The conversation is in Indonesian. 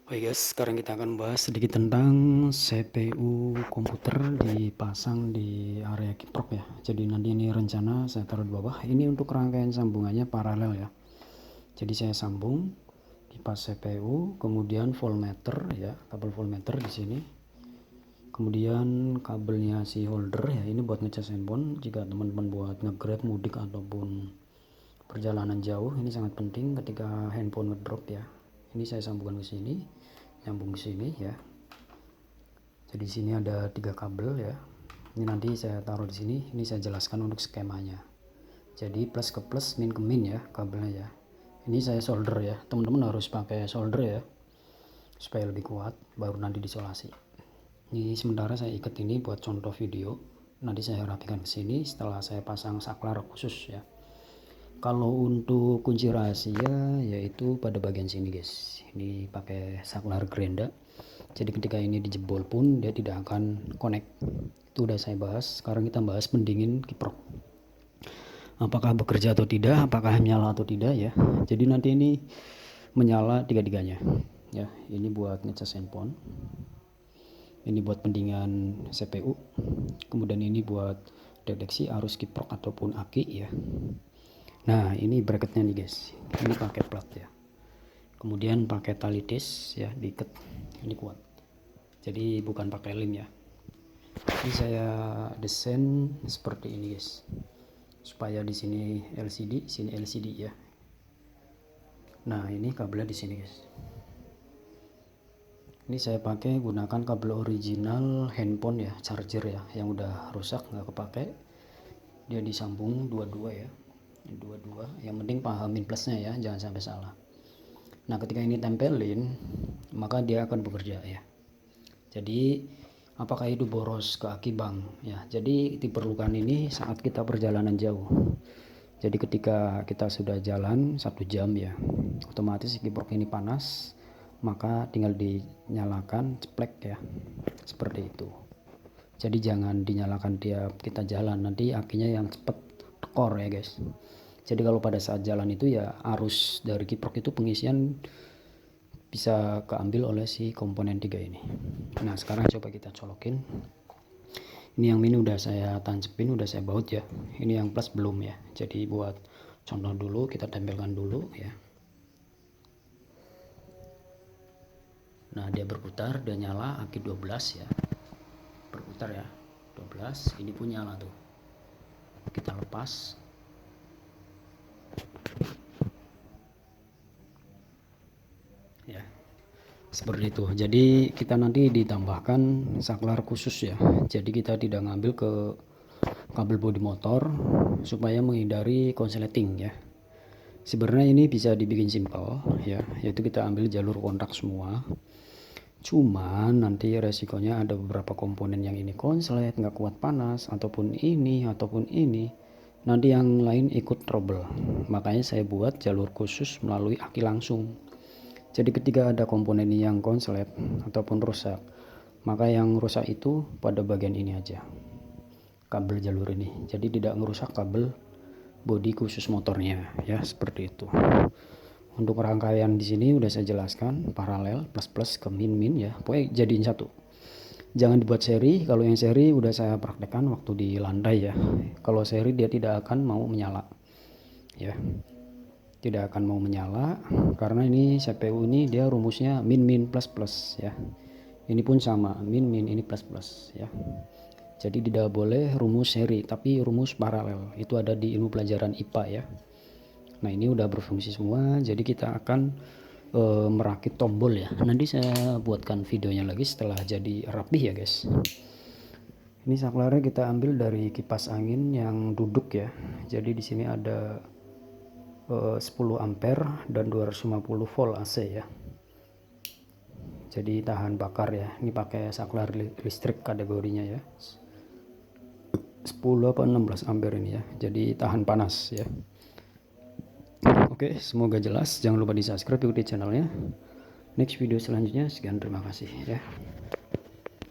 Oke guys, sekarang kita akan bahas sedikit tentang CPU komputer dipasang di area kiprok ya. Jadi nanti ini rencana saya taruh di bawah. Ini untuk rangkaian sambungannya paralel ya. Jadi saya sambung kipas CPU, kemudian voltmeter ya, kabel voltmeter di sini. Kemudian kabelnya si holder ya, ini buat ngecas handphone. Jika teman-teman buat nge-grab mudik ataupun perjalanan jauh, ini sangat penting ketika handphone ngedrop ya. Ini saya sambungkan ke sini, nyambung ke sini ya. Jadi di sini ada 3 kabel ya. Ini nanti saya taruh di sini. Ini saya jelaskan untuk skemanya. Jadi plus ke plus, min ke min ya kabelnya ya. Ini saya solder ya. Teman-teman harus pakai solder ya, supaya lebih kuat. Baru nanti disolasi. Ini sementara saya ikat ini buat contoh video. Nanti saya rapikan ke sini setelah saya pasang saklar khusus ya. Kalau untuk kunci rahasia yaitu pada bagian sini guys. Ini pakai saklar Grenda. Jadi ketika ini dijebol pun dia tidak akan connect. Itu udah saya bahas. Sekarang kita bahas pendingin kiprok. Apakah bekerja atau tidak, apakah menyala atau tidak ya. Jadi nanti ini menyala tiga-tiganya. Ya, ini buat ngecas handphone. Ini buat pendingan CPU. Kemudian ini buat deteksi arus kiprok ataupun aki ya. Nah, ini bracketnya nih guys. Ini pakai plat ya. Kemudian pakai tali tis ya, diikat. Ini kuat. Jadi bukan pakai lem ya. Ini saya desain seperti ini guys. Supaya di sini LCD, sini LCD ya. Nah, ini kabelnya di sini guys. Ini saya pakai gunakan kabel original handphone ya, charger ya, yang udah rusak nggak kepake. Dia disambung dua-dua ya. Dua-dua. Yang penting pahamin plusnya ya, jangan sampai salah. Nah, ketika ini tempelin, maka dia akan bekerja ya. Jadi apakah itu boros ke aki bang ya. Jadi diperlukan ini saat kita perjalanan jauh. Jadi ketika kita sudah jalan 1 jam ya, otomatis kiprok ini panas, maka tinggal dinyalakan ceplek ya, seperti itu. Jadi jangan dinyalakan tiap kita jalan, nanti akinya yang cepet tekor ya guys. Jadi kalau pada saat jalan itu ya arus dari kiprok itu pengisian bisa keambil oleh si komponen 3 ini. Nah, sekarang coba kita colokin. Ini yang min udah saya tancepin, udah saya baut ya. Ini yang plus belum ya. Jadi buat contoh dulu, kita tempelkan dulu ya. Nah, dia berputar, dia nyala, aki 12 ya. Berputar ya, 12. Ini pun nyala tuh. Kita lepas. Ya, seperti itu. Jadi kita nanti ditambahkan saklar khusus ya. Jadi kita tidak ngambil ke kabel bodi motor supaya menghindari konsleting ya. Sebenarnya ini bisa dibikin simpel ya, yaitu kita ambil jalur kontak semua. Cuman nanti resikonya ada beberapa komponen yang ini konslet, nggak kuat panas, ataupun ini, nanti yang lain ikut trouble. Makanya saya buat jalur khusus melalui aki langsung. Jadi ketika ada komponen yang konslet ataupun rusak, maka yang rusak itu pada bagian ini aja, kabel jalur ini. Jadi tidak merusak kabel bodi khusus motornya ya, seperti itu. Untuk rangkaian di sini udah saya jelaskan paralel plus plus ke min min ya, pokoknya jadiin satu. Jangan dibuat seri. Kalau yang seri udah saya praktekkan waktu di landai ya. Kalau seri dia tidak akan mau menyala ya, tidak akan mau menyala karena ini CPU ini dia rumusnya min min plus plus ya. Ini pun sama, min min ini plus plus ya. Jadi tidak boleh rumus seri, tapi rumus paralel. Itu ada di ilmu pelajaran IPA ya. Nah, ini udah berfungsi semua. Jadi kita akan merakit tombol ya. Nanti saya buatkan videonya lagi setelah jadi rapih ya guys. Ini saklarnya kita ambil dari kipas angin yang duduk ya. Jadi di sini ada 10 ampere dan 250 volt AC ya. Jadi tahan bakar ya. Ini pakai saklar listrik kategorinya ya. 10 apa 16 ampere ini ya. Jadi tahan panas ya. Oke, semoga jelas. Jangan lupa di subscribe, ikuti channelnya. Next video selanjutnya. Sekian, terima kasih ya.